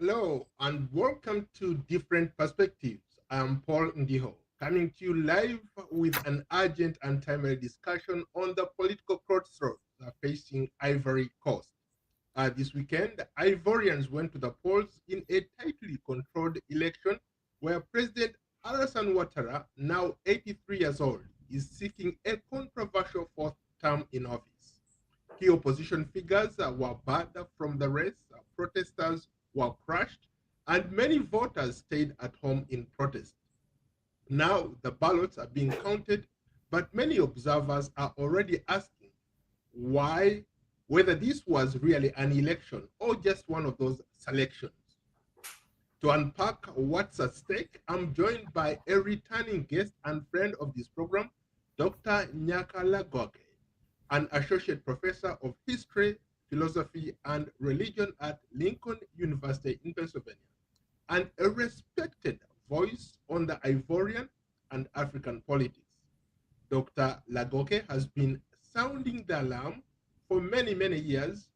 Hello and welcome to Different Perspectives. I'm Paul Ndiho, coming to you live with an urgent and timely discussion on the political crossroads facing Ivory Coast. This weekend, the Ivorians went to the polls in a tightly controlled election where President Alassane Ouattara, now 83 years old, is seeking a controversial fourth term in office. Key opposition figures were barred from the race, protesters were crushed, and many voters stayed at home in protest. Now the ballots are being counted, but many observers are already asking why, whether this was really an election or just one of those selections. To unpack what's at stake, I'm joined by a returning guest and friend of this program, Dr. Nyaka Lagoke, an associate professor of history, philosophy, and religion at Lincoln University in Pennsylvania, and a respected voice on the Ivorian and African politics. Dr. Lagoke has been sounding the alarm for many, many years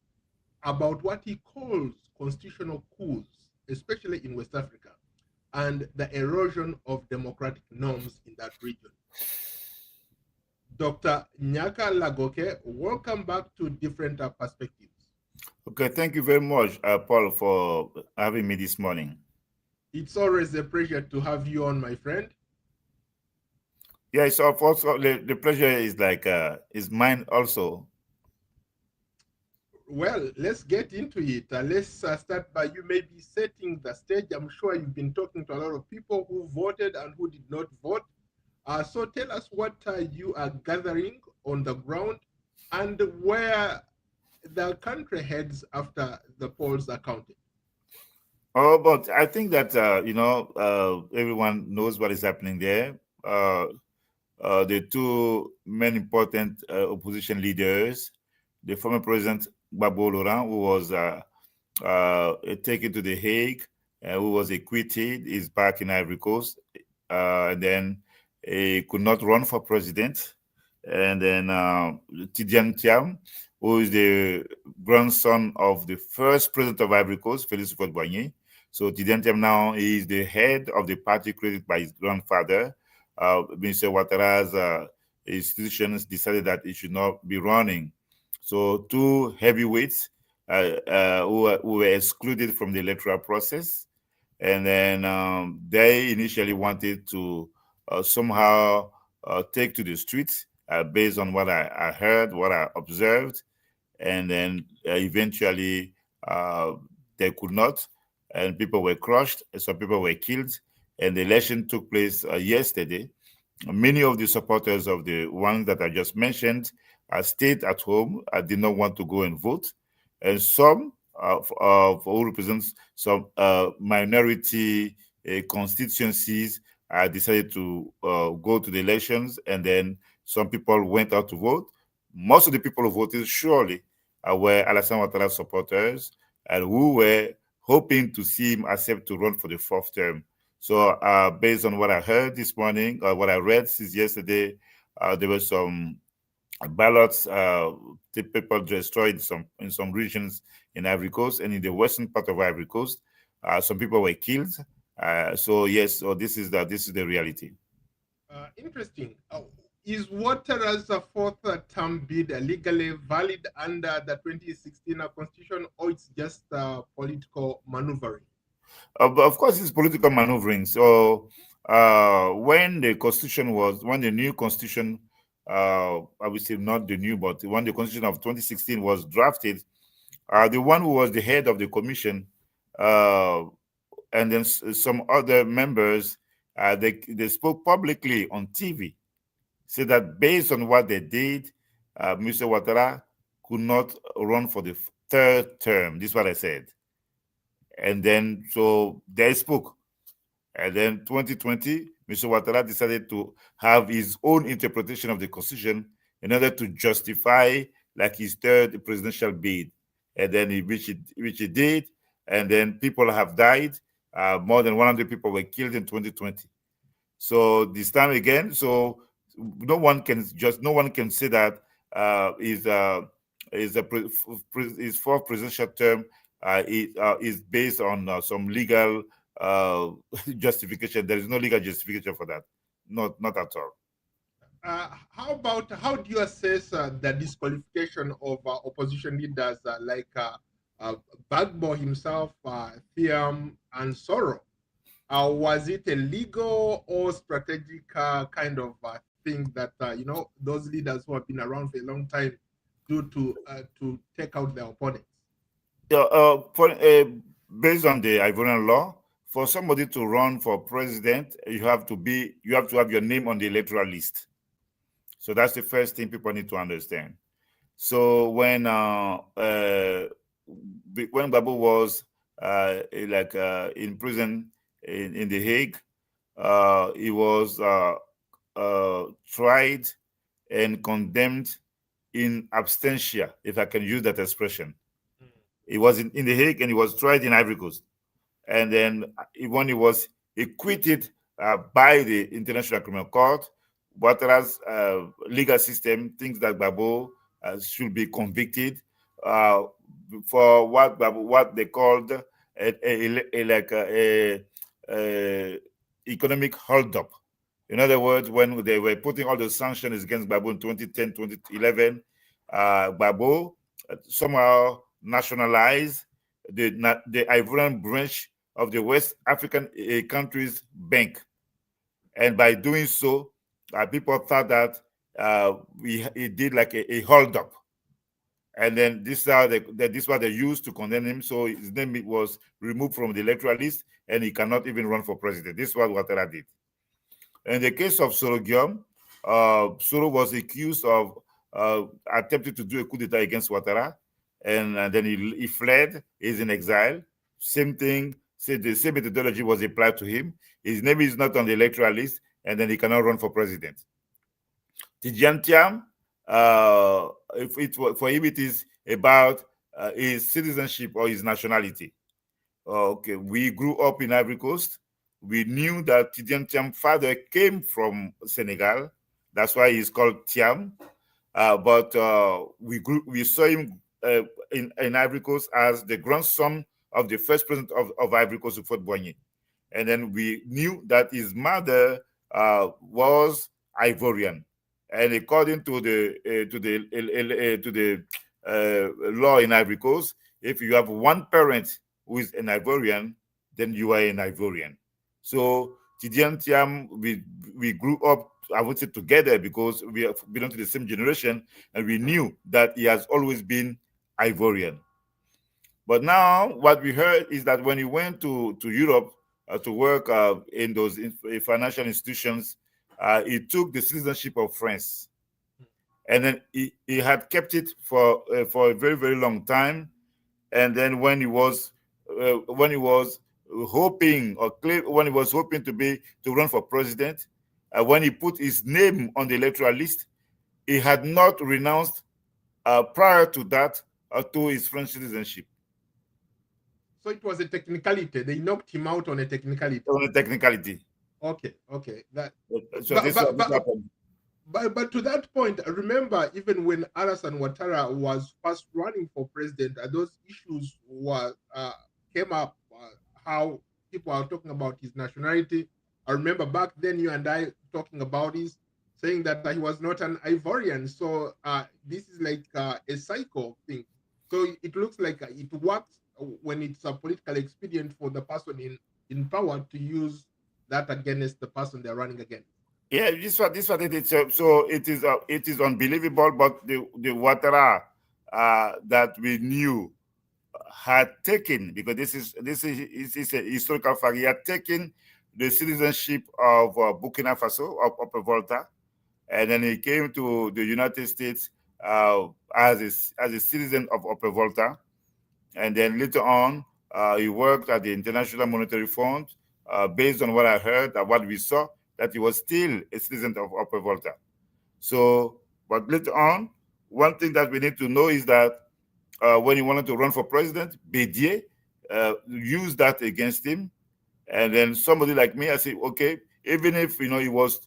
about what he calls constitutional coups, especially in West Africa, and the erosion of democratic norms in that region. Dr. Nyaka Lagoke, welcome back to Different Perspectives. Okay, thank you very much, Paul, for having me this morning. It's always a pleasure to have you on, my friend. Yeah, it's also the pleasure is mine also. Well, let's get into it. Let's start by you maybe setting the stage. I'm sure you've been talking to a lot of people who voted and who did not vote. So tell us what you are gathering on the ground and where the country heads after the polls are counted. Oh, but I think that everyone knows what is happening there. The two main important opposition leaders, the former president Gbagbo Laurent, who was taken to the Hague, who was acquitted, is back in Ivory Coast, and then he could not run for president. And then Tidjane Thiam, who is the grandson of the first president of Ivory Coast, Félix Houphouët-Boigny. So Tidjane Thiam now is the head of the party created by his grandfather. Mr. Ouattara's institutions decided that he should not be running. So two heavyweights who were excluded from the electoral process. And then they initially wanted to somehow take to the streets based on what I heard, what I observed. And then eventually they could not, and people were crushed, and some people were killed. And the election took place yesterday. Many of the supporters of the ones that I just mentioned stayed at home. I did not want to go and vote. And some who represents some minority constituencies decided to go to the elections, and then some people went out to vote. Most of the people who voted surely were Alassane Ouattara supporters and who were hoping to see him accept to run for the fourth term. So based on what I heard this morning, what I read since yesterday, there were some ballots, the people destroyed in some regions in Ivory Coast and in the western part of Ivory Coast. Some people were killed. So yes, so this is the reality. Interesting. Is Ouattara's fourth term bid legally valid under the 2016 constitution, or it's just political maneuvering? But of course, it's political maneuvering. So when the new constitution, I would say not the new, but when the constitution of 2016 was drafted, the one who was the head of the commission, uh, and then some other members, they spoke publicly on TV, said that based on what they did, Mr. Ouattara could not run for the third term. This is what I said. And then so they spoke. And then 2020, Mr. Ouattara decided to have his own interpretation of the constitution in order to justify like his third presidential bid. And then which he did. And then people have died. More than 100 people were killed in 2020. So this time again, so no one can say that his fourth presidential term is based on some legal justification. There is no legal justification for that. Not at all. How do you assess the disqualification of opposition leaders like Gbagbo himself, Thiam, and Soro? Was it a legal or strategic kind of thing that those leaders who have been around for a long time do to take out their opponents? Based on the Ivorian law, for somebody to run for president, you have to have your name on the electoral list. So that's the first thing people need to understand. So when Gbagbo was in prison in The Hague, he was tried and condemned in absentia, if I can use that expression. He was in The Hague and he was tried in Ivory Coast. And then when he was acquitted by the International Criminal Court, Ouattara's legal system thinks that Gbagbo should be convicted for what they called economic holdup. In other words, when they were putting all the sanctions against Gbagbo in 2010, 2011, Gbagbo somehow nationalized the Ivorian branch of the West African countries bank. And by doing so, people thought that he did like a holdup. And then this is what they used to condemn him. So his name was removed from the electoral list and he cannot even run for president. This is what Ouattara did. In the case of Soro Guillaume, Soro was accused of attempting to do a coup d'etat against Ouattara. And then he fled, he's in exile. Same thing, the same methodology was applied to him. His name is not on the electoral list, and then he cannot run for president. Tidjane Thiam, for him it is about his citizenship or his nationality. Okay, we grew up in Ivory Coast. We knew that Tidjane Thiam's father came from Senegal. That's why he's called Thiam. But we saw him in Ivory Coast as the grandson of the first president of Ivory Coast, Fort Boigny. And then we knew that his mother was Ivorian. And according to the law in Ivory Coast, if you have one parent who is an Ivorian, then you are an Ivorian. So Tidjane Thiam, we grew up, I would say, together because we belong to the same generation, and we knew that he has always been Ivorian. But now what we heard is that when he went to Europe to work in those financial institutions, he took the citizenship of France, and then he had kept it for a very, very long time. And then when he was hoping to run for president, when he put his name on the electoral list, he had not renounced prior to that to his French citizenship. So it was a technicality. They knocked him out on a technicality. On a technicality. Okay. But to that point, remember, even when Alassane Ouattara was first running for president, those issues came up. How people are talking about his nationality. I remember back then you and I talking about this, saying that he was not an Ivorian. So this is like a cycle thing. So it looks like it works when it's a political expedient for the person in power to use that against the person they're running against. Yeah, this what it is. So it is unbelievable, but the Ouattara that we knew had taken, because this is a historical fact, he had taken the citizenship of Burkina Faso, of Upper Volta, and then he came to the United States as a citizen of Upper Volta, and then later on he worked at the International Monetary Fund. Based on what I heard and what we saw, that he was still a citizen of Upper Volta. So, but later on, one thing that we need to know is that when he wanted to run for president, Bédier used that against him. And then somebody like me, I say, okay, even if he was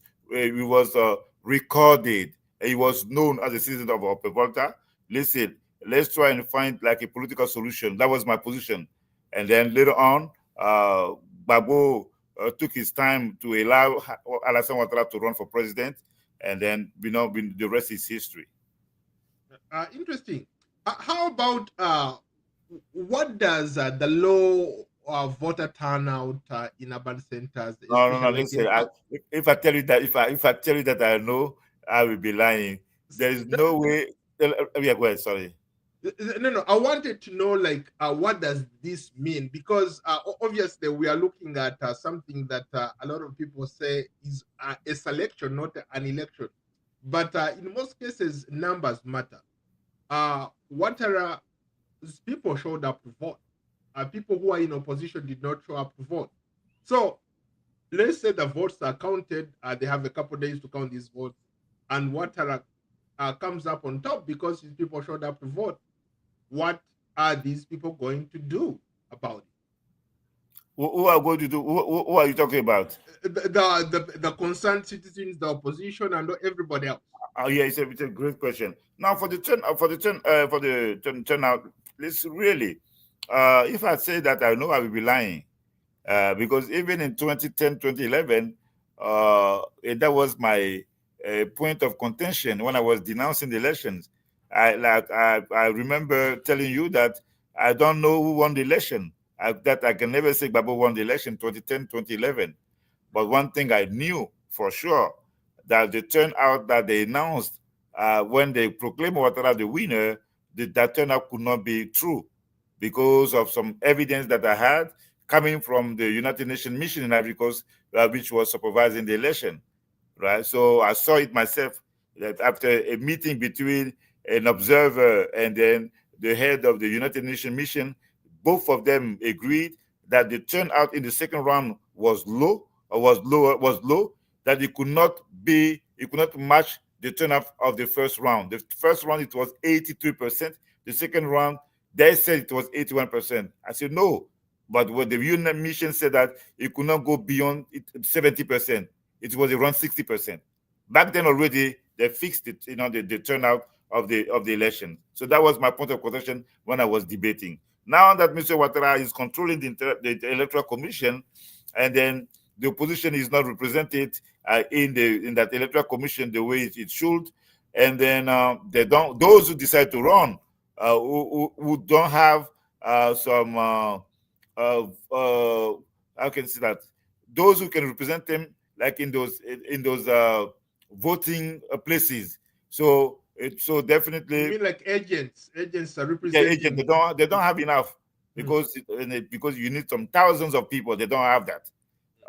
recorded, he was known as a citizen of Upper Volta. Listen, let's try and find like a political solution. That was my position. And then later on, Gbagbo took his time to allow Alassane Ouattara to run for president, and then the rest is history. Interesting. How about what does the low voter turnout in urban centers, No, no, no. especially like Listen, if I tell you that, if I tell you that I know, I will be lying. There is no way. Yeah, go ahead. Sorry. No, I wanted to know, like, what does this mean? Because obviously we are looking at something that a lot of people say is a selection, not an election. But in most cases, numbers matter. Ouattara's people showed up to vote. People who are in opposition did not show up to vote. So let's say the votes are counted. They have a couple days to count these votes, and Ouattara comes up on top because his people showed up to vote. What are these people going to do about it? Who are going to do? Who are you talking about? The concerned citizens, the opposition, and everybody else. Oh yeah, it's a great question. Now for the turnout, let's really, if I say that, I know I will be lying, because even in 2010, 2011, that was my point of contention when I was denouncing the elections. I remember telling you that I don't know who won the election. That I can never say Gbagbo won the election 2010, 2011. But one thing I knew for sure, that the turnout that they announced when they proclaimed Ouattara the winner, that turnout could not be true because of some evidence that I had coming from the United Nations mission in Ivory Coast, which was supervising the election, right? So I saw it myself that after a meeting between an observer and then the head of the United Nations mission, both of them agreed that the turnout in the second round was low, that it could not match the turnout of the first round. The first round, it was 83%. The second round, they said it was 81%. I said, no. But what the UN mission said that it could not go beyond 70%. It was around 60%. Back then already, they fixed it, the turnout of the election. So that was my point of contention when I was debating. Now that Mr. Ouattara is controlling the Electoral Commission, and then the opposition is not represented in that Electoral Commission the way it should, and then those who decide to run, who don't have some how can I say that, those who can represent them, like in those voting places. So definitely, You mean like agents are representing? Yeah, agents. They don't have enough because you need some thousands of people. They don't have that.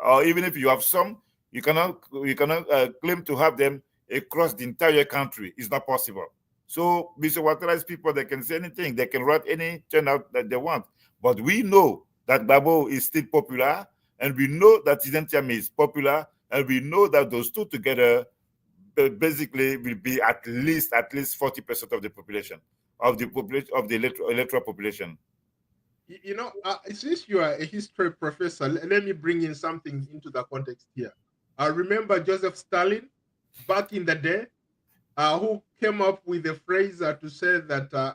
Or even if you have some, you cannot claim to have them across the entire country. It's not possible. So Mr. Ouattara's people, they can say anything. They can write any turnout that they want. But we know that Gbagbo is still popular, and we know that Tidjane Thiam is popular, and we know that those two together basically will be at least 40% of the population, of the electoral population. Since you are a history professor, let me bring in something into the context here. I remember Joseph Stalin back in the day, who came up with a phrase to say that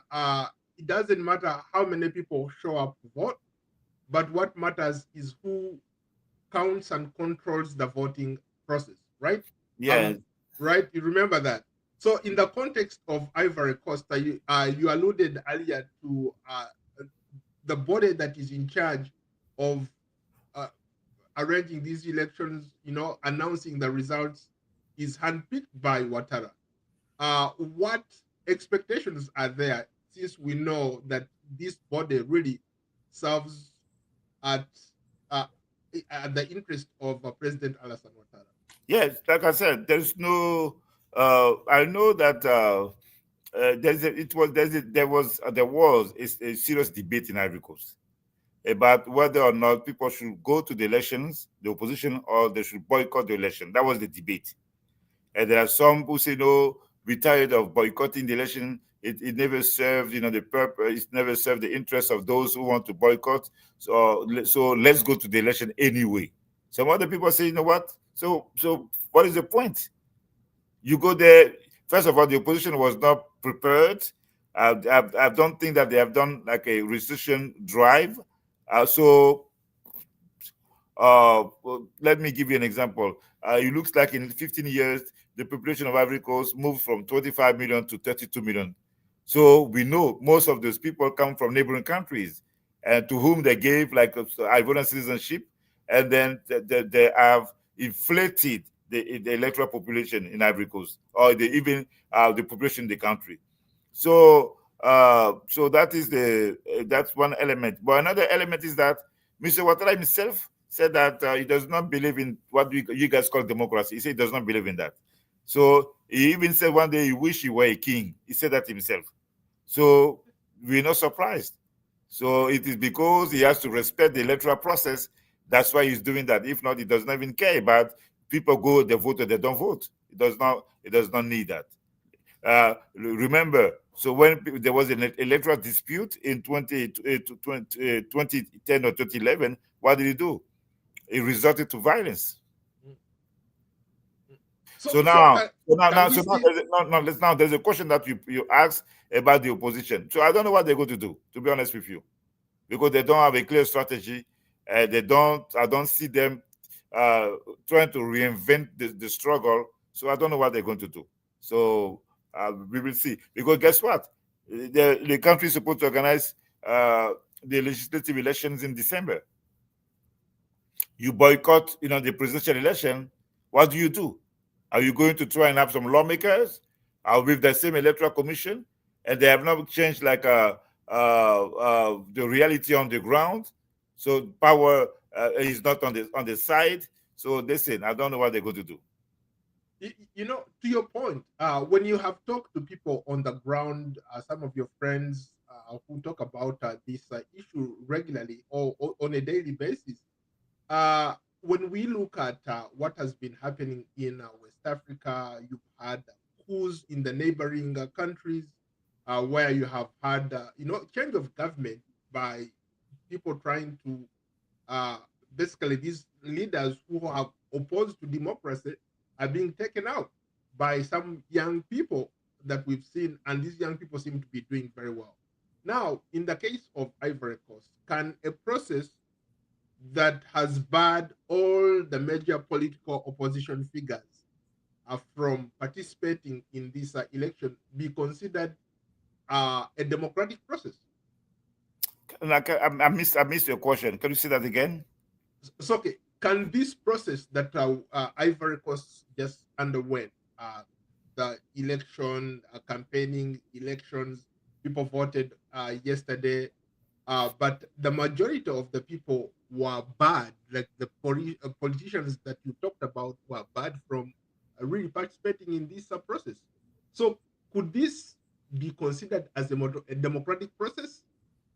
it doesn't matter how many people show up to vote, but what matters is who counts and controls the voting process, right? Yeah. Right? You remember that. So in the context of Ivory Coast, you alluded earlier to the body that is in charge of arranging these elections, announcing the results, is handpicked by Ouattara. What expectations are there, since we know that this body really serves at the interest of President Alassane Ouattara? Yes, like I said, there's no. I know that there was a serious debate in Ivory Coast about whether or not people should go to the elections, the opposition, or they should boycott the election. That was the debate. And there are some who say, no, we're tired of boycotting the election. It never served, the purpose. It never served the interests of those who want to boycott. So let's go to the election anyway. Some other people say, you know what? So what is the point? You go there. First of all, the opposition was not prepared. I don't think that they have done like a recession drive. So well, let me give you an example. It looks like in 15 years, the population of Ivory Coast moved from 25 million to 32 million. So we know most of those people come from neighboring countries, and to whom they gave like Ivorian citizenship, and then they have inflated the electoral population in Ivory Coast, or even the population in the country. So so that is that's one element. But another element is that Mr. Ouattara himself said that he does not believe in what you guys call democracy. He said he does not believe in that. So he even said one day he wished he were a king. He said that himself. So we're not surprised. So it is because he has to respect the electoral process. That's why he's doing that. If not, he does not even care about people go, they vote or they don't vote. It does not need that. Remember, so when there was an electoral dispute in 2010 or 2011, what did he do? It resorted to violence. So now there's a question that you asked about the opposition. So I don't know what they're going to do, to be honest with you, because they don't have a clear strategy. I don't see them trying to reinvent the struggle. So I don't know what they're going to do. So we will see. Because guess what? The country is supposed to organize the legislative elections in December. You boycott, the presidential election. What do? Are you going to try and have some lawmakers with the same electoral commission, and they have not changed like the reality on the ground? So power is not on the side. So listen, I don't know what they're going to do. To your point, when you have talked to people on the ground, some of your friends who talk about this issue regularly or on a daily basis, when we look at what has been happening in West Africa, you've had coups in the neighboring countries, where you have had change of government by people trying to basically these leaders who have opposed to democracy are being taken out by some young people that we've seen, and these young people seem to be doing very well. Now, in the case of Ivory Coast, can a process that has barred all the major political opposition figures from participating in this election be considered a democratic process? Like I missed your question. Can you say that again? So, okay, can this process that Ivory Coast just underwent, the election, campaigning, elections, people voted yesterday, but the majority of the people were bad, like the politicians that you talked about were bad from really participating in this process. So could this be considered as a democratic process?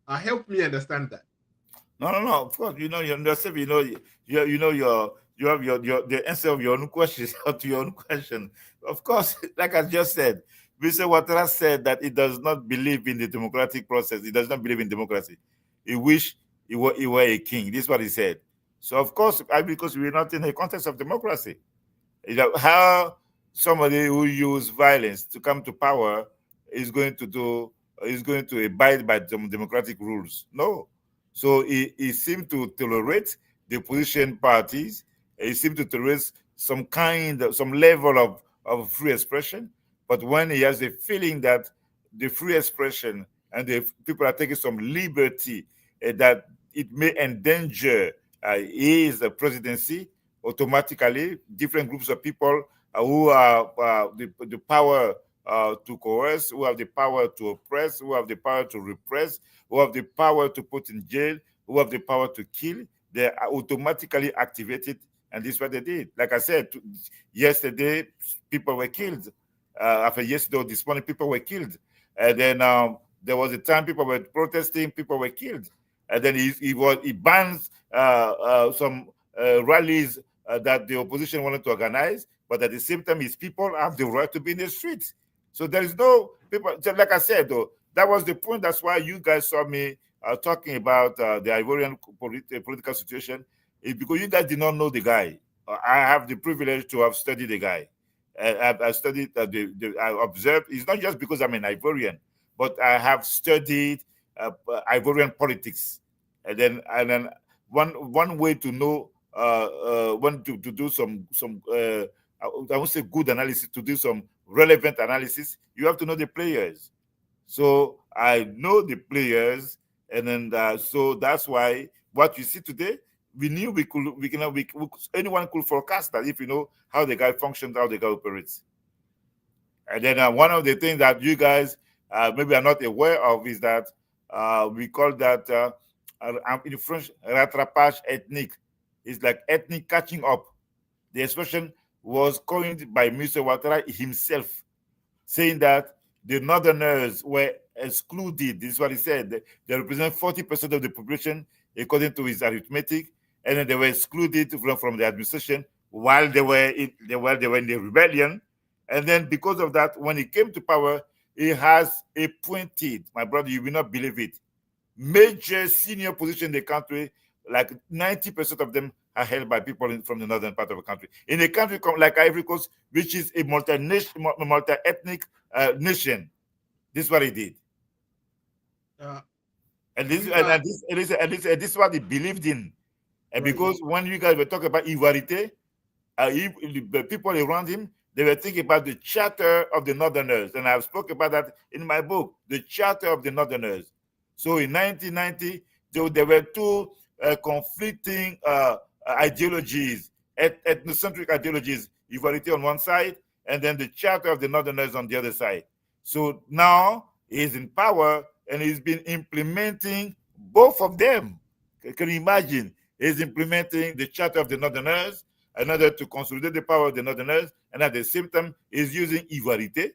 Help me understand that. No. Of course, yourself. You have the answer of your own questions to your own question. Of course, like I just said, Mr. Ouattara said that he does not believe in the democratic process. He does not believe in democracy. He wish he were a king. This is what he said. So of course, because we're not in a context of democracy, how somebody who use violence to come to power is going to abide by democratic rules? No. So he seemed to tolerate the opposition parties. He seemed to tolerate some level of free expression. But when he has the feeling that the free expression and the people are taking some liberty, that it may endanger his presidency, automatically different groups of people who have the power to coerce, who have the power to oppress, who have the power to repress, who have the power to put in jail, who have the power to kill, they are automatically activated. And this is what they did. Like I said, yesterday, people were killed. After yesterday, this morning, people were killed. And then there was a time people were protesting, people were killed. And then he bans some rallies that the opposition wanted to organize, but at the same time, his people have the right to be in the streets. So there is no people. Like I said, though, that was the point. That's why you guys saw me talking about the Ivorian political situation, because you guys did not know the guy. I have the privilege to have studied the guy. I studied, I observed. It's not just because I'm an Ivorian, but I have studied Ivorian politics, and then one way to know one to do some I won't say good analysis, to do some relevant analysis, you have to know the players. So I know the players, and then so that's why what you see today, we knew anyone could forecast that if you know how the guy functions, how the guy operates. And then one of the things that you guys maybe are not aware of is that we call that in French rattrapage ethnique. It's like ethnic catching up. The expression was coined by Mr. Ouattara himself, saying that the Northerners were excluded. This is what he said. They represent 40% of the population, according to his arithmetic, and then they were excluded from the administration while they were in the rebellion. And then because of that, when he came to power, he has appointed, my brother, you will not believe it, major senior position in the country, like 90% of them are held by people from the northern part of the country. In a country like Ivory Coast, which is a multi-ethnic nation, this is what he did. This is what he believed in. And right. Because when you guys were talking about Ivarité, the people around him, they were thinking about the Charter of the Northerners. And I've spoken about that in my book, the Charter of the Northerners. So in 1990, there were two conflicting ideologies, ethnocentric ideologies, Ivarité on one side, and then the Charter of the Northerners on the other side. So now he's in power and he's been implementing both of them. Can you imagine? He's implementing the Charter of the Northerners in order to consolidate the power of the Northerners, and at the same time, he's using Ivarité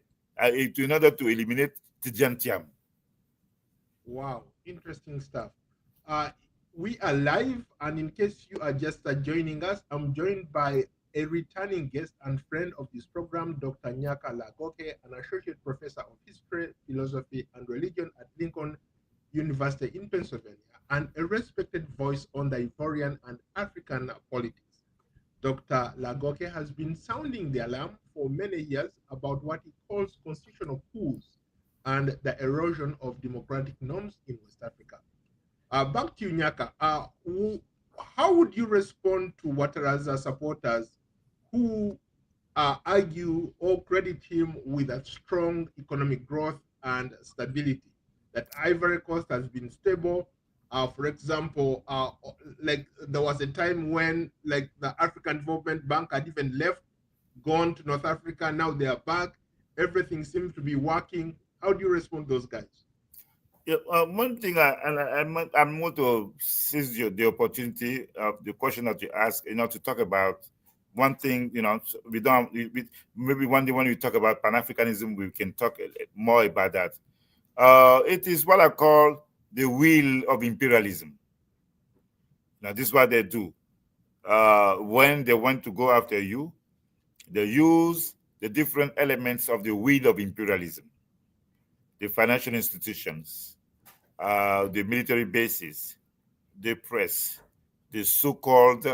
in order to eliminate Tidjane Thiam. Wow, interesting stuff. We are live, and in case you are just joining us, I'm joined by a returning guest and friend of this program, Dr. Nyaka Lagoke, an associate professor of history, philosophy, and religion at Lincoln University in Pennsylvania, and a respected voice on the Ivorian and African politics. Dr. Lagoke has been sounding the alarm for many years about what he calls constitutional coups and the erosion of democratic norms in West Africa. Back to you, Nyaka. How would you respond to Ouattara's supporters who argue or credit him with a strong economic growth and stability? That Ivory Coast has been stable. For example, like there was a time when like the African Development Bank had even left, gone to North Africa. Now they are back. Everything seems to be working. How do you respond to those guys? Yeah, one thing, I'm going to seize the opportunity of the question that you asked, to talk about one thing. Maybe one day when we talk about Pan-Africanism, we can talk more about that. It is what I call the wheel of imperialism. Now, this is what they do. When they want to go after you, they use the different elements of the wheel of imperialism. The financial institutions, the military bases, the press, the so-called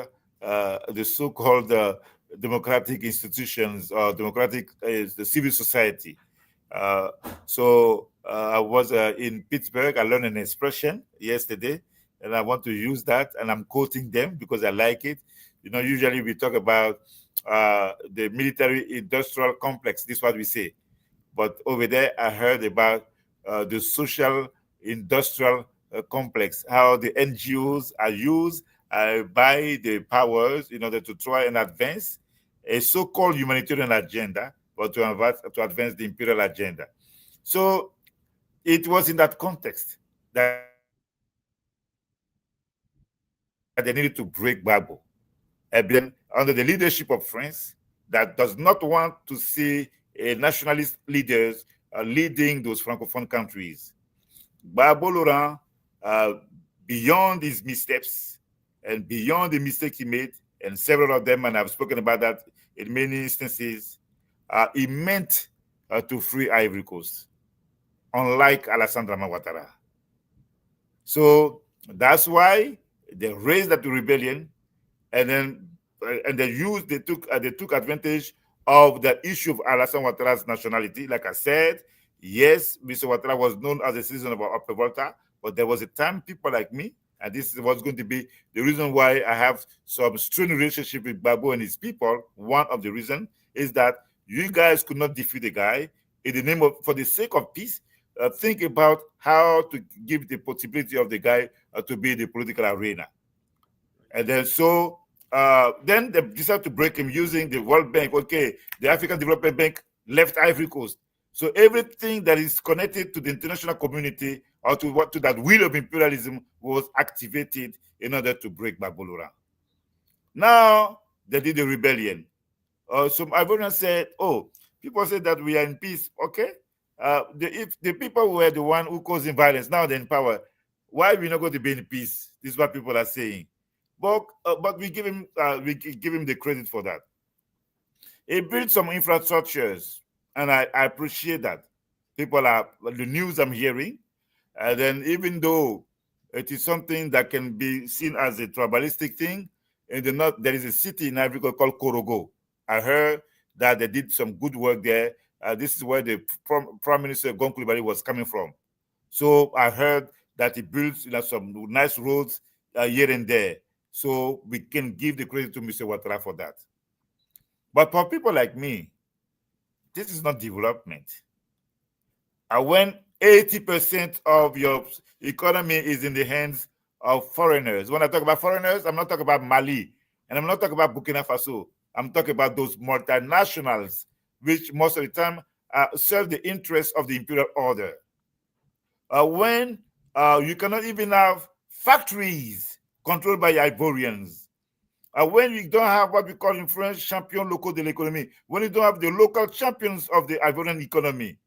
democratic institutions, or the civil society. So I was in Pittsburgh. I learned an expression yesterday, and I want to use that, and I'm quoting them because I like it. Usually we talk about the military-industrial complex. This is what we say. But over there, I heard about the social industrial complex, how the NGOs are used by the powers in order to try and advance a so-called humanitarian agenda, but to advance the imperial agenda. So it was in that context that they needed to break Gbagbo. Abidjan, under the leadership of France, that does not want to see nationalist leaders leading those Francophone countries. Gbagbo Laurent, beyond his missteps and beyond the mistakes he made, and several of them, and I've spoken about that in many instances, he meant to free Ivory Coast, unlike Alassane Ouattara. So that's why they raised up the rebellion, and then they took advantage of the issue of Alassane Ouattara's nationality. Like I said, Yes, Mr. Ouattara was known as a citizen of Upper Volta, but there was a time people like me, and this was going to be the reason why I have some strained relationship with Gbagbo and his people. One of the reasons is that you guys could not defeat the guy in the name of, for the sake of peace. Think about how to give the possibility of the guy to be in the political arena. And then then they decided to break him using the World Bank. Okay, the African Development Bank left Ivory Coast. So everything that is connected to the international community or to that will of imperialism was activated in order to break Gbagbo. Now they did a rebellion. Some Ivorians said, "Oh, people say that we are in peace." Okay, if the people were the one who causing violence, now they're in power. Why are we not going to be in peace? This is what people are saying. But we give him the credit for that. He built some infrastructures, and I appreciate that. People are the news I'm hearing, and then even though it is something that can be seen as a tribalistic thing, in the north there is a city in Ivory Coast called Korogo. I heard that they did some good work there. This is where the Prime Minister Gon Coulibaly was coming from. So I heard that he built some nice roads here and there. So we can give the credit to Mr. Ouattara for that. But for people like me, this is not development. And when 80% of your economy is in the hands of foreigners, when I talk about foreigners, I'm not talking about Mali, and I'm not talking about Burkina Faso. I'm talking about those multinationals, which most of the time serve the interests of the imperial order. When you cannot even have factories controlled by Ivorians, when you don't have what we call in French champion local de l'économie, when you don't have the local champions of the Ivorian economy,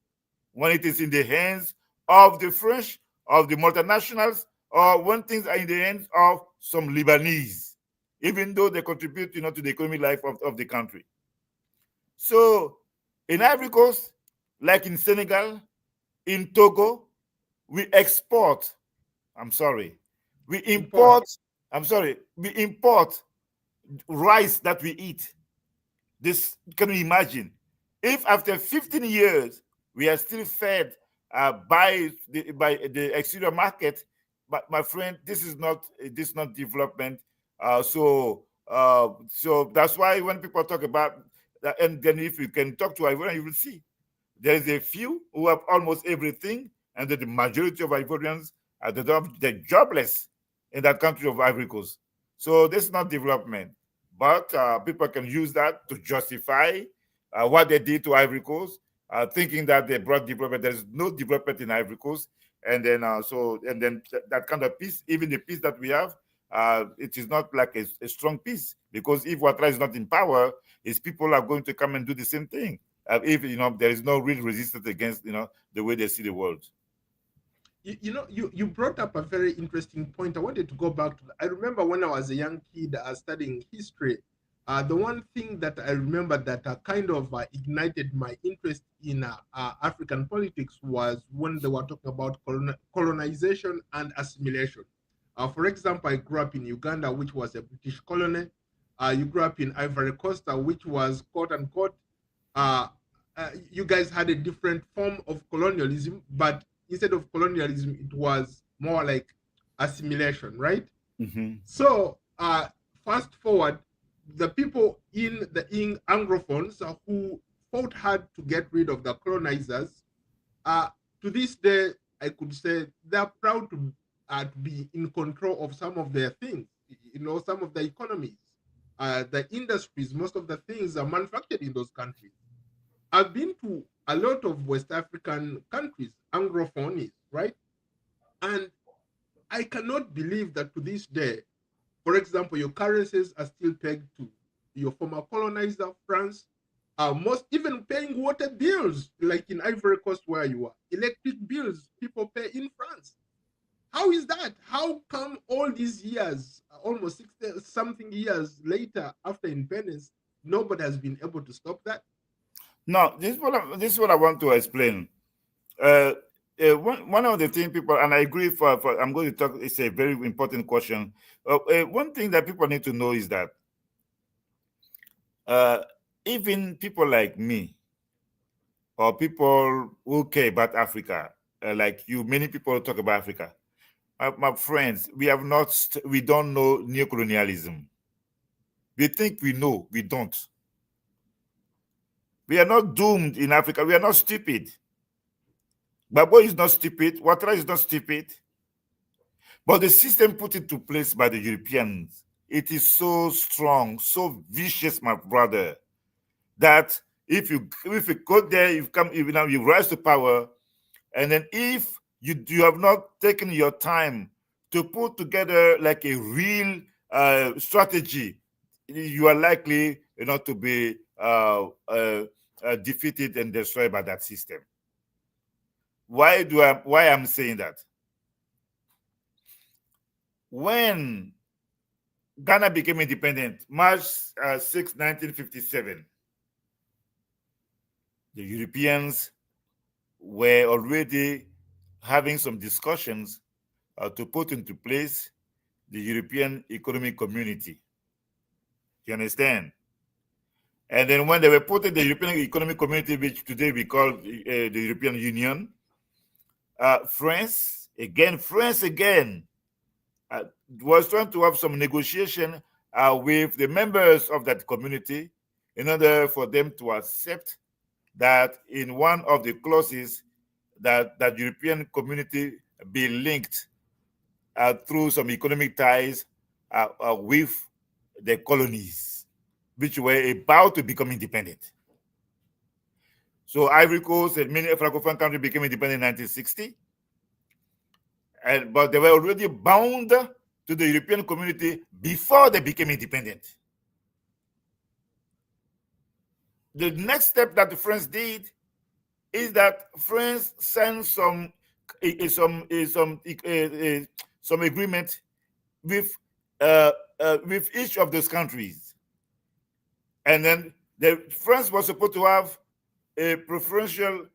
when it is in the hands of the French, of the multinationals, or when things are in the hands of some Lebanese, even though they contribute, to the economic life of the country. So in Ivory Coast, like in Senegal, in Togo, we import rice that we eat. This, can you imagine? If after 15 years we are still fed by the exterior market, but my friend, this is not development. So that's why when people talk about that, and then if you can talk to Ivorian, you will see there is a few who have almost everything, and the majority of Ivorians they're jobless in that country of Ivory Coast. So this is not development, but people can use that to justify what they did to Ivory Coast, thinking that they brought development. There is no development in Ivory Coast, and then that kind of peace, even the peace that we have, it is not like a strong peace, because if Ouattara is not in power, his people are going to come and do the same thing. If there is no real resistance against the way they see the world. You brought up a very interesting point. I wanted to go back to that. I remember when I was a young kid studying history, the one thing that I remember that kind of ignited my interest in African politics was when they were talking about colonization and assimilation. For example, I grew up in Uganda, which was a British colony. You grew up in Ivory Coast, which was quote unquote, you guys had a different form of colonialism, but instead of colonialism, it was more like assimilation, right? Mm-hmm. So fast forward, the people in the Anglophones who fought hard to get rid of the colonizers, to this day, I could say they're proud to be in control of some of their things, some of the economies, the industries, most of the things are manufactured in those countries. I've been to a lot of West African countries, Anglophonies, right? And I cannot believe that to this day, for example, your currencies are still pegged to your former colonizer, France. Most even paying water bills, like in Ivory Coast where you are, electric bills people pay in France. How is that? How come all these years, almost 60 something years later after independence, nobody has been able to stop that? No, this is what I want to explain. One of the things people, and I agree for I'm going to talk, it's a very important question. One thing that people need to know is that even people like me, or people who care about Africa, like you, many people talk about Africa. My friends, we don't know neocolonialism. We think we know, we don't. We are not doomed in Africa. We are not stupid. Gbagbo is not stupid. Ouattara is not stupid. But the system put into place by the Europeans, it is so strong, so vicious, my brother, that if you go there, you rise to power, and then if you have not taken your time to put together like a real strategy, you are likely not to be defeated and destroyed by that system. Why I'm saying that? When Ghana became independent, March 6, 1957, the Europeans were already having some discussions to put into place the European Economic Community. You understand? And then when they were putting the European Economic Community, which today we call the European Union, France again, was trying to have some negotiation with the members of that community in order for them to accept that in one of the clauses that European community be linked through some economic ties with the colonies, which were about to become independent. So Ivory Coast and many Francophone countries became independent in 1960. But they were already bound to the European community before they became independent. The next step that the French did is that France signed some agreement with each of those countries, and then France was supposed to have a preferential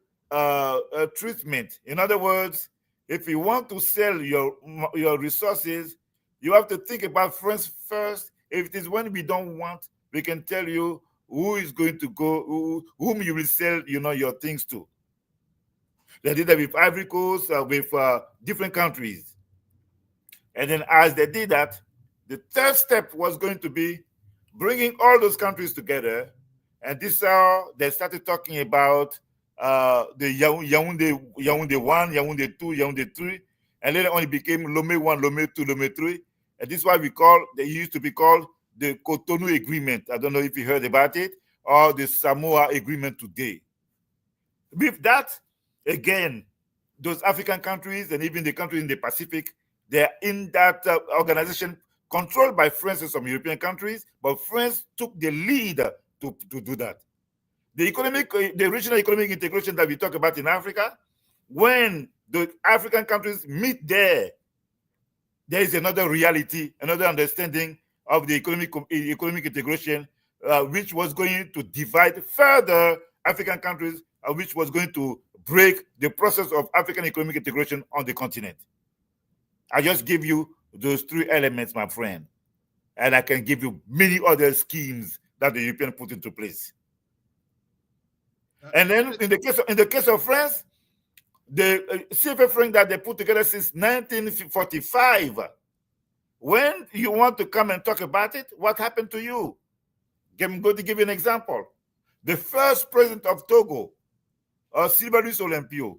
treatment. In other words, if you want to sell your resources, you have to think about France first. If it is one we don't want, we can tell you who is going to go, whom you will sell, your things to. They did that with Ivory Coast, with different countries. And then as they did that, the third step was going to be bringing all those countries together. And this is how they started talking about the Yaoundé 1, Yaoundé 2, Yaoundé 3, and later on it became Lomé 1, Lomé 2, Lomé 3. And this is why they used to be called the Cotonou Agreement. I don't know if you heard about it, or the Samoa Agreement today. With that, again, those African countries and even the countries in the Pacific, they're in that organization controlled by France and some European countries, but France took the lead to do that. The regional economic integration that we talk about in Africa, when the African countries meet there is another reality, another understanding of the economic integration, which was going to divide further African countries, which was going to break the process of African economic integration on the continent. I just give you those three elements, my friend, and I can give you many other schemes that the Europeans put into place. And then in the case of France, the CFA franc that they put together since 1945, when you want to come and talk about it, what happened to you? I'm going to give you an example. The first president of Togo, Sylvanus Olympio,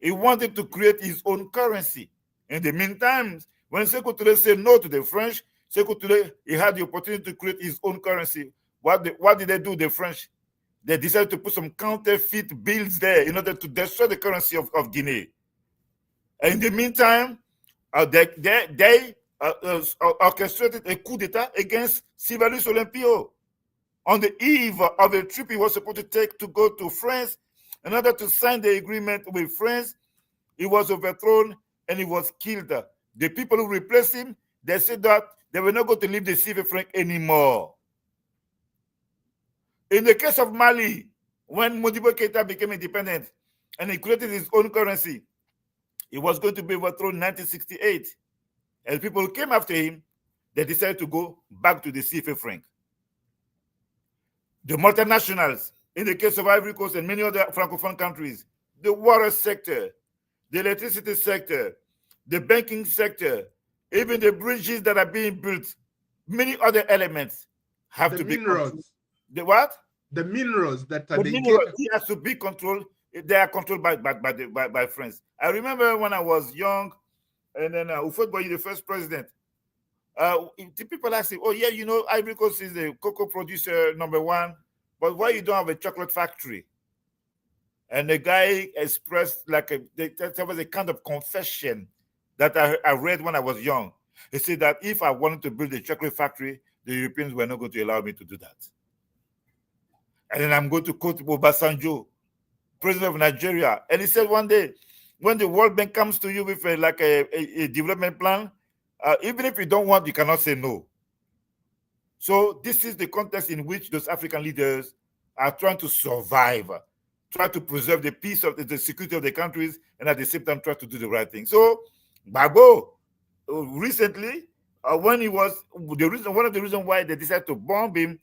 he wanted to create his own currency. In the meantime, when Sékou Touré said no to the French, Sékou Touré, he had the opportunity to create his own currency. What did they do, the French? They decided to put some counterfeit bills there in order to destroy the currency of Guinea. And in the meantime, they orchestrated a coup d'etat against Sylvanus Olympio. On the eve of a trip he was supposed to take to go to France, in order to sign the agreement with France, he was overthrown and he was killed. The people who replaced him, they said that they were not going to leave the CFA franc anymore. In the case of Mali, when Modibo Keïta became independent and he created his own currency, he was going to be overthrown in 1968. As people came after him, they decided to go back to the CFA franc. The multinationals, in the case of Ivory Coast and many other Francophone countries, the water sector, the electricity sector, the banking sector, even the bridges that are being built, many other elements have The to be minerals. controlled. The what? The minerals that The they minerals, get. it has to be controlled. They are controlled by friends. I remember when I was young, and then Ufotboyi, the first president, the people ask him, oh yeah, you know, Ivory Coast is the cocoa producer #1, but why you don't have a chocolate factory? And the guy expressed there was a kind of confession that I read when I was young. He said that if I wanted to build a chocolate factory, the Europeans were not going to allow me to do that. And then I'm going to quote Obasanjo, president of Nigeria. And he said one day, when the World Bank comes to you with a development plan, even if you don't want, you cannot say no. So this is the context in which those African leaders are trying to survive, try to preserve the peace of the security of the countries, and at the same time try to do the right thing. So Gbagbo, recently, when he was one of the reasons why they decided to bomb him,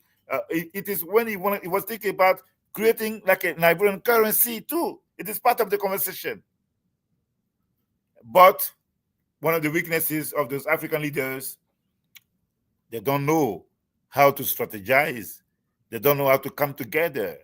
it is when he was thinking about creating like an Ivorian currency too. It is part of the conversation. But one of the weaknesses of those African leaders, they don't know how to strategize. They don't know how to come together.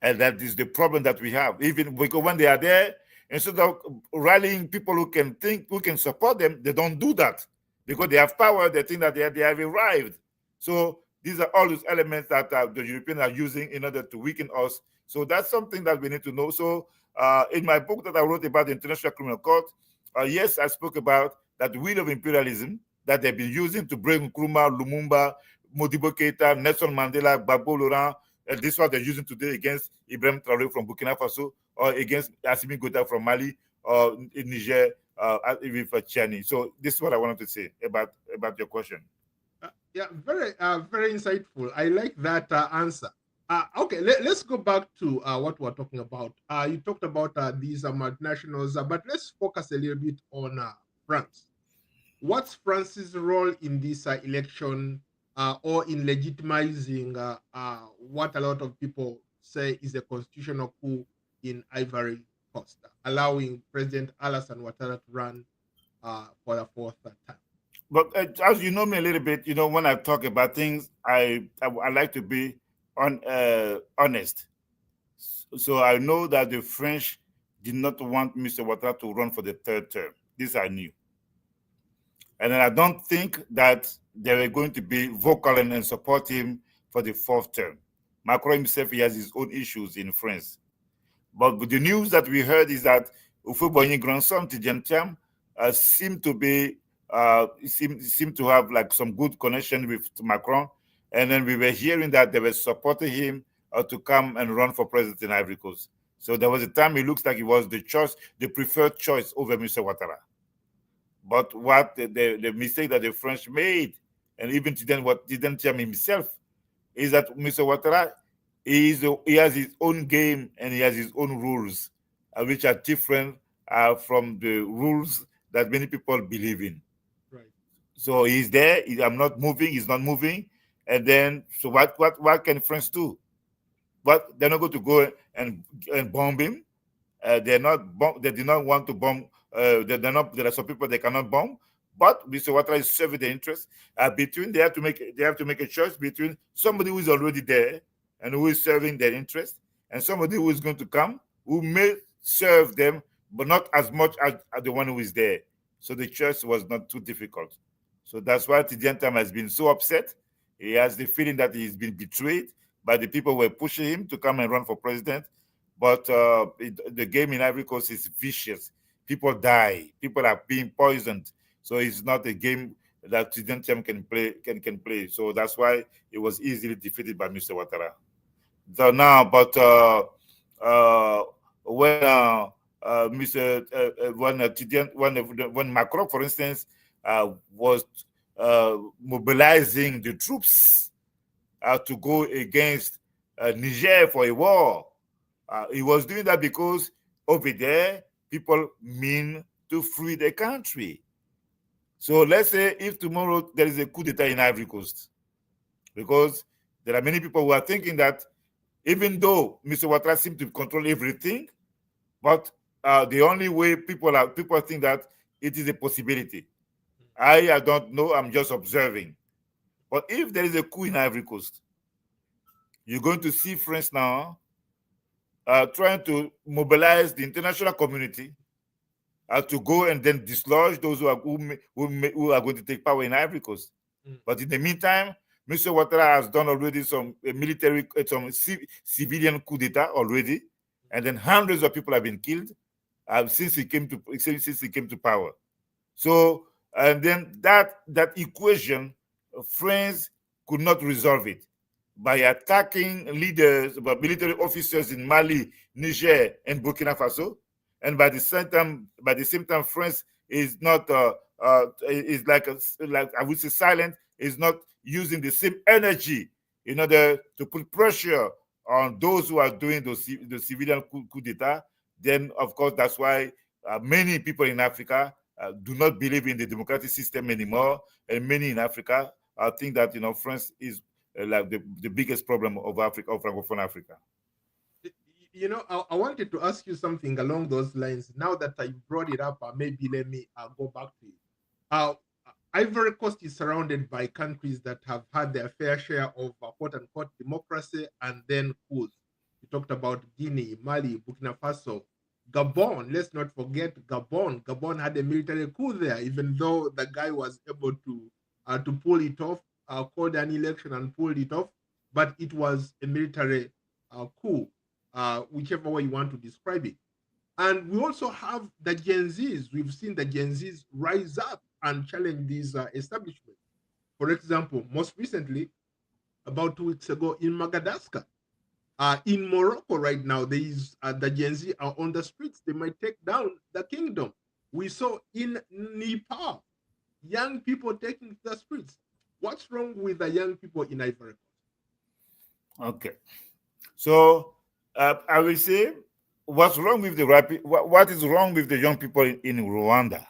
And that is the problem that we have. Even because when they are there, instead of rallying people who can think, who can support them, they don't do that. Because they have power, they think that they have arrived. So these are all those elements that the Europeans are using in order to weaken us. So that's something that we need to know. So in my book that I wrote about the International Criminal Court, yes, I spoke about that wheel of imperialism that they've been using to bring Nkrumah, Lumumba, Modibo Keita, Nelson Mandela, Gbagbo Laurent, and this is what they're using today against Ibrahim Traoré from Burkina Faso, or against Assimi Goïta from Mali, or in Niger, with Tchani. So this is what I wanted to say about your question. Yeah, very insightful. I like that answer. Okay, let's go back to what we're talking about. You talked about these multinationals, but let's focus a little bit on France. What's France's role in this election or in legitimizing what a lot of people say is a constitutional coup in Ivory Coast, allowing President Alassane Ouattara to run for the fourth time? But as you know me a little bit, you know, when I talk about things, I like to be honest. So I know that the French did not want Mr. Ouattara to run for the third term. This I knew. And I don't think that they were going to be vocal and support him for the fourth term. Macron himself, he has his own issues in France. But the news that we heard is that Ufotboyi's grandson, Tidjane Thiam, seemed to have like some good connection with Macron. And then we were hearing that they were supporting him to come and run for president in Ivory Coast. So there was a time it looks like it was the preferred choice over Mr. Ouattara. But what the mistake that the French made, and even Tidjane Thiam himself, is that Mr. Ouattara, he has his own game and he has his own rules, which are different from the rules that many people believe in. Right. So he's there. I'm not moving. He's not moving. And then, so what can France do? But they're not going to go and bomb him. They did not want to bomb. There are some people they cannot bomb. But Mr. Ouattara is serving the interest. They have to make a choice between somebody who is already there and who is serving their interest, and somebody who is going to come who may serve them, but not as much as the one who is there. So the choice was not too difficult. So that's why Tidjane Thiam has been so upset. He has the feeling that he's been betrayed by the people who were pushing him to come and run for president. But the game in Ivory Coast is vicious. People die. People are being poisoned. So it's not a game that Tidjane Thiam can play. So that's why it was easily defeated by Mr. Ouattara. So now, but when Macron, for instance, was mobilizing the troops to go against Niger for a war, he was doing that because over there people mean to free the country. So let's say if tomorrow there is a coup d'etat in Ivory Coast, because there are many people who are thinking that even though Mr. Ouattara seems to control everything, but the only way people think that it is a possibility. I don't know, I'm just observing. But if there is a coup in Ivory Coast, you're going to see France now trying to mobilize the international community to go and then dislodge those who are going to take power in Ivory Coast. But in the meantime, Mr. Ouattara has done already some military, some civilian coup d'etat already, and then hundreds of people have been killed since he came to power. So, and then that equation, France could not resolve it by attacking leaders, military officers in Mali, Niger, and Burkina Faso, and by the same time, France is not is like I would say silent, is not using the same energy in order to put pressure on those who are doing the civilian coup d'etat. Then, of course, that's why many people in Africa do not believe in the democratic system anymore, and many in Africa think that France is like the biggest problem of Africa, of Francophone Africa. I wanted to ask you something along those lines. Now that I brought it up, maybe let me go back to it. Ivory Coast is surrounded by countries that have had their fair share of quote-unquote democracy and then coups. You talked about Guinea, Mali, Burkina Faso, Gabon. Let's not forget Gabon. Gabon had a military coup there, even though the guy was able to pull it off, called an election and pulled it off, but it was a military coup, whichever way you want to describe it. And we also have the Gen Zs. We've seen the Gen Zs rise up and challenge these establishments. For example, most recently, about 2 weeks ago in Madagascar, in Morocco right now, there is the Gen Z are on the streets. They might take down the kingdom. We saw in Nepal, young people taking the streets. What's wrong with the young people in Ivory Coast? Okay, so I will say, what's wrong with what is wrong with the young people in Rwanda?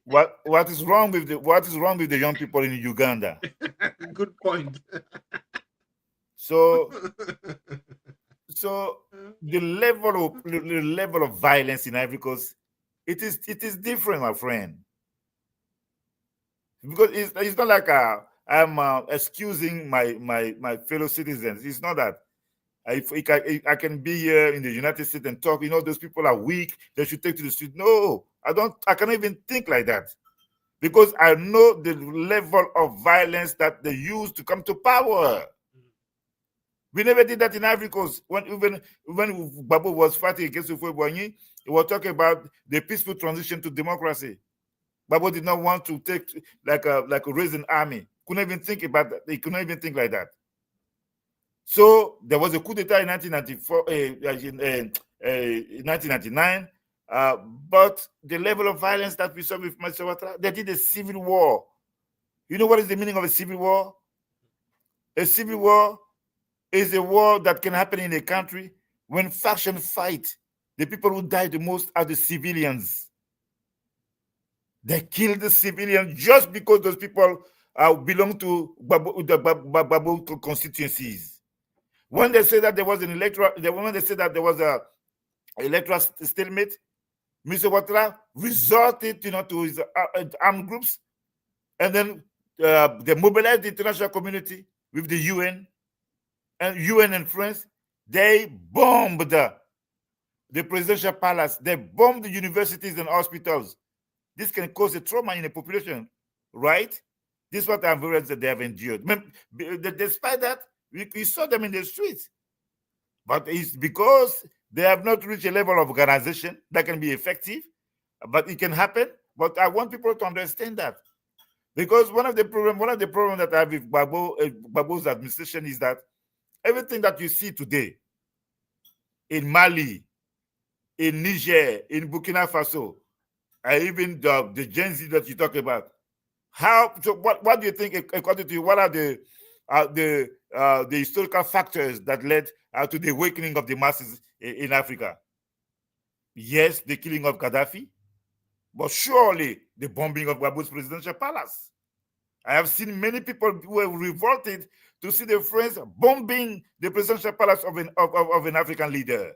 What is wrong with the young people in Uganda? Good point. So the level of violence in Ivory Coast, it is different, my friend. Because it's not like I'm excusing my fellow citizens. It's not that. I can be here in the United States and talk, those people are weak, they should take to the street. No, I cannot even think like that. Because I know the level of violence that they use to come to power. We never did that in Ivory Coast. When Gbagbo was fighting against Ufo-Boigny, he was talking about the peaceful transition to democracy. Gbagbo did not want to take raise an army. Couldn't even think about that. They couldn't even think like that. So there was a coup d'etat in 1999. But the level of violence that we saw with Mr. Ouattara, they did a civil war. You know what is the meaning of a civil war? A civil war is a war that can happen in a country when factions fight. The people who die the most are the civilians. They kill the civilians just because those people belong to the Gbagbo constituencies. When they say that there was an electoral stalemate, Mr. Ouattara resorted, to his armed groups, and then they mobilized the international community with the UN and France. They bombed the presidential palace. They bombed the universities and hospitals. This can cause a trauma in the population, right? This is what I've read that they have endured. Despite that, we saw them in the streets. But it's because they have not reached a level of organization that can be effective. But it can happen. But I want people to understand that. Because one of the problems that I have with Gbagbo's administration is that everything that you see today in Mali, in Niger, in Burkina Faso, and even the Gen Z that you talk about, what do you think, according to you, what are the historical factors that led to the awakening of the masses in Africa? Yes, the killing of Gaddafi, but surely the bombing of Gbagbo's presidential palace. I have seen many people who were revolted to see the French bombing the presidential palace of an African leader.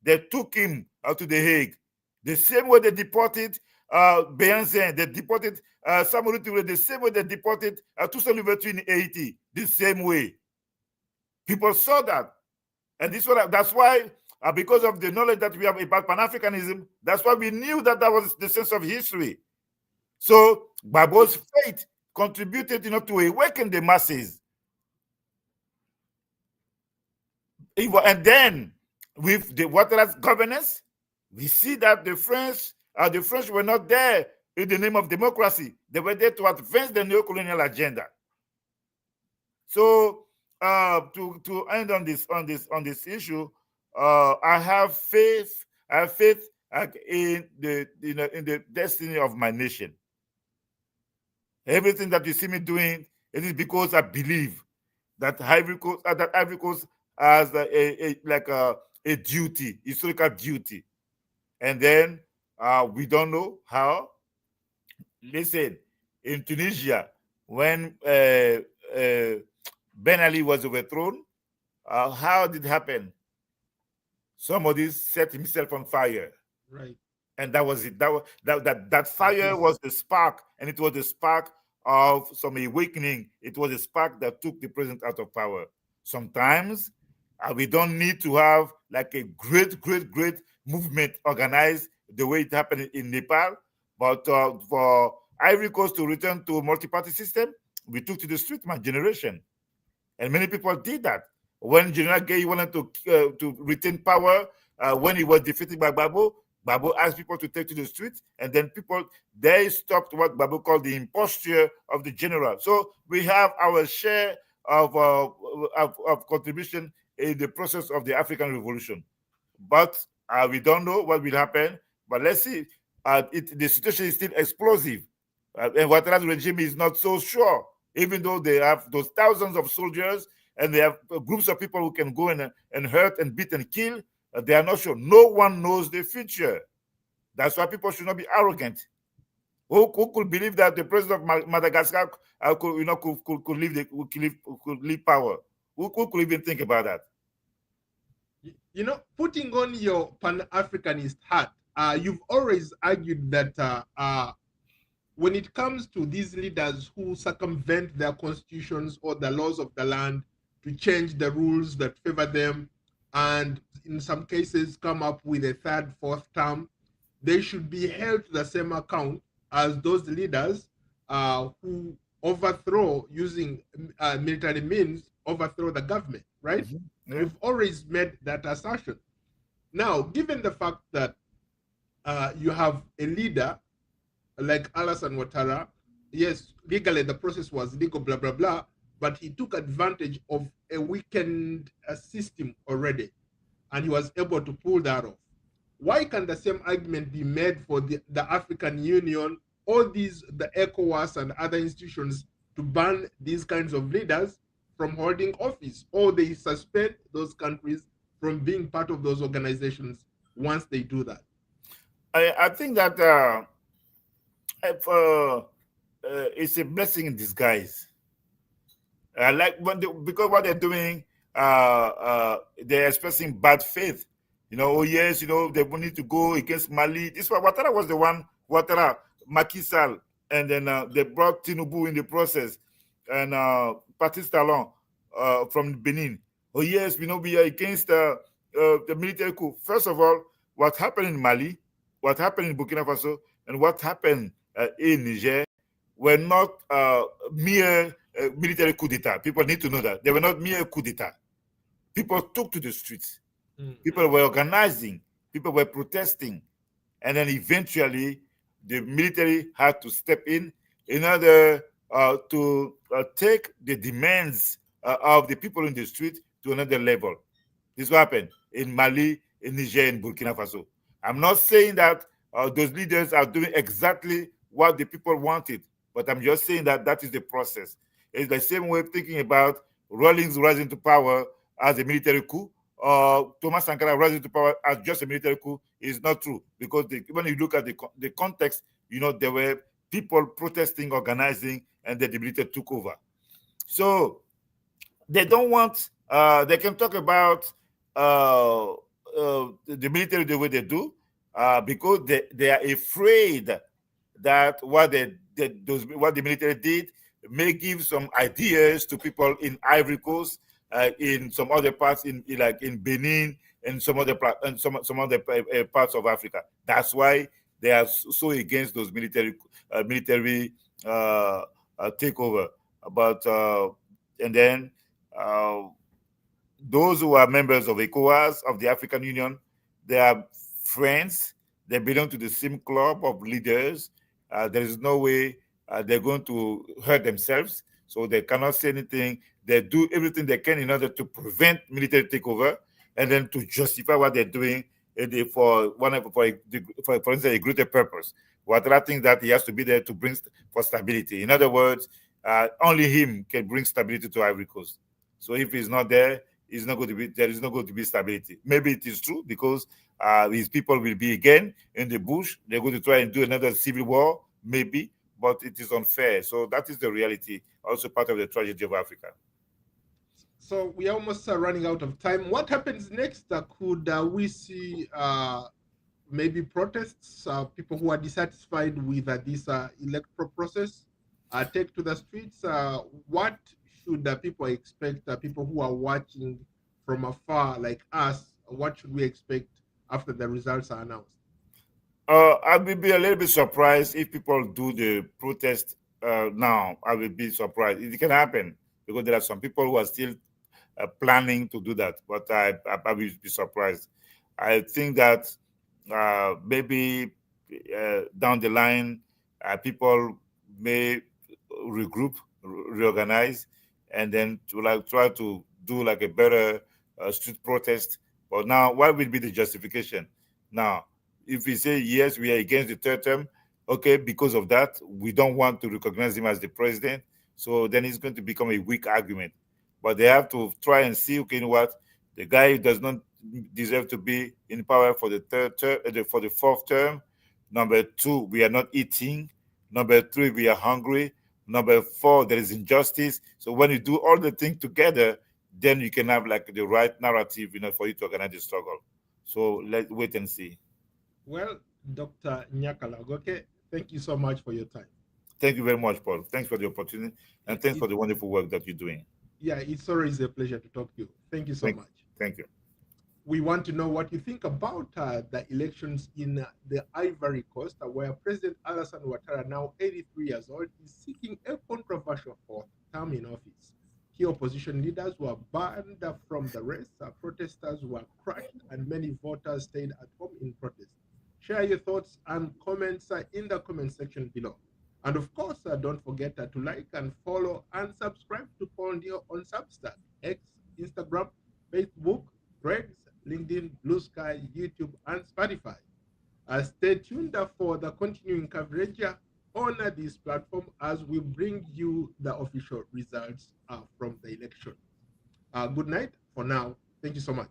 They took him out to The Hague. The same way they deported Béhanzin, they deported Samuel Touré, the same way they deported Toussaint Louverture in Haiti, the same way. People saw that. And that's why, because of the knowledge that we have about Pan-Africanism, that's why we knew that that was the sense of history. So Gbagbo's fate contributed, to awaken the masses. And then with the Ouattara's governance, we see that the French were not there in the name of democracy. They were there to advance the neo-colonial agenda. So to end on this issue, I have faith in the destiny of my nation. Everything that you see me doing, it is because I believe that Ivory Coast has a duty, historical duty. And then we don't know how. Listen, in Tunisia, when Ben Ali was overthrown, how did it happen? Somebody set himself on fire. Right. And that was it. That fire was the spark, and it was the spark of some awakening. It was a spark that took the president out of power. Sometimes we don't need to have like a great movement organized the way it happened in Nepal. But for Ivory Coast to return to a multi-party system, we took to the street, my generation. And many people did that. When General Gay wanted to retain power, when he was defeated by Gbagbo asked people to take to the streets, and then they stopped what Gbagbo called the imposture of the general. So we have our share of contribution in the process of the African Revolution. But we don't know what will happen. But let's see. The situation is still explosive. And Ouattara's regime is not so sure, even though they have those thousands of soldiers and they have groups of people who can go and hurt and beat and kill. They are not sure. No one knows the future. That's why people should not be arrogant. Who could believe that the president of Madagascar could leave power? Who could even think about that? Putting on your Pan-Africanist hat, you've always argued that when it comes to these leaders who circumvent their constitutions or the laws of the land to change the rules that favor them, and in some cases come up with a third, fourth term, they should be held to the same account as those leaders who overthrow, using military means, overthrow the government, right? Mm-hmm. Yeah. We've always made that assertion. Now, given the fact that you have a leader like Alassane Ouattara, yes, legally the process was legal, blah, blah, blah, but he took advantage of a weakened system already, and he was able to pull that off. Why can the same argument be made for the African Union or the ECOWAS and other institutions to ban these kinds of leaders from holding office, or they suspend those countries from being part of those organizations once they do that? I think that it's a blessing in disguise. Because what they're doing, they're expressing bad faith. Oh yes, they need to go against Mali. This was Ouattara was the one. Ouattara, Macky Sall, and then they brought Tinubu in the process, and Patrice Talon from Benin. Oh yes, we are against the military coup. First of all, what happened in Mali, what happened in Burkina Faso, and what happened in Niger were not mere military coup d'etat. People need to know that. They were not mere coup d'etat. People took to the streets. People were organizing. People were protesting. And then eventually, the military had to step in order to take the demands of the people in the street to another level. This happened in Mali, in Niger, in Burkina Faso. I'm not saying that those leaders are doing exactly what the people wanted, but I'm just saying that that is the process. It's the same way of thinking about Rawlings rising to power as a military coup, or Thomas Sankara rising to power as just a military coup is not true. Because when you look at the context, there were people protesting, organizing, and then the military took over. So they don't want, they can talk about the military the way they do, because they are afraid that what what the military did may give some ideas to people in Ivory Coast, in some other parts, like in Benin, and some other parts of Africa. That's why they are so against those military takeover. But and then uh, those who are members of ECOWAS, of the African Union, they are friends. They belong to the same club of leaders. There is no way they're going to hurt themselves, so they cannot say anything. They do everything they can in order to prevent military takeover, and then to justify what they're doing for instance, a greater purpose. Ouattara thinks that he has to be there to bring for stability. In other words, only him can bring stability to Ivory Coast. So if he's not there, there is not going to be stability. Maybe it is true, because his people will be again in the bush. They're going to try and do another civil war, maybe, but it is unfair. So that is the reality, also part of the tragedy of Africa. So we are almost running out of time. What happens next? Could we see maybe protests, people who are dissatisfied with this electoral process take to the streets? What should people expect, people who are watching from afar like us? What should we expect after the results are announced? I will be a little bit surprised if people do the protest now. I will be surprised. It can happen, because there are some people who are still planning to do that, but I will be surprised. I think that maybe down the line, people may regroup, reorganize, and then to try to do like a better street protest. But now, what will be the justification? Now, if we say yes, we are against the third term, okay, because of that, we don't want to recognize him as the president. So then it's going to become a weak argument. But they have to try and see, okay, you know what, the guy does not deserve to be in power for the for the fourth term. Number two, we are not eating. Number three, we are hungry. Number four, there is injustice. So when you do all the things together, then you can have like the right narrative, for you to organize the struggle. So let's wait and see. Well, Dr. Nyakalagoke, thank you so much for your time. Thank you very much, Paul. Thanks for the opportunity, and thanks for the wonderful work that you're doing. Yeah, it's always a pleasure to talk to you. Thank you so much. Thank you. We want to know what you think about the elections in the Ivory Coast, where President Alassane Ouattara, now 83 years old, is seeking a controversial fourth term in office. Key opposition leaders were banned from the race, protesters were crushed, and many voters stayed at home in protest. Share your thoughts and comments in the comment section below. And of course, don't forget to like and follow and subscribe to Paul Ndio on Substack, X, Instagram, Facebook, Threads, LinkedIn, Blue Sky, YouTube, and Spotify. Stay tuned for the continuing coverage on this platform as we bring you the official results from the election. Good night for now. Thank you so much.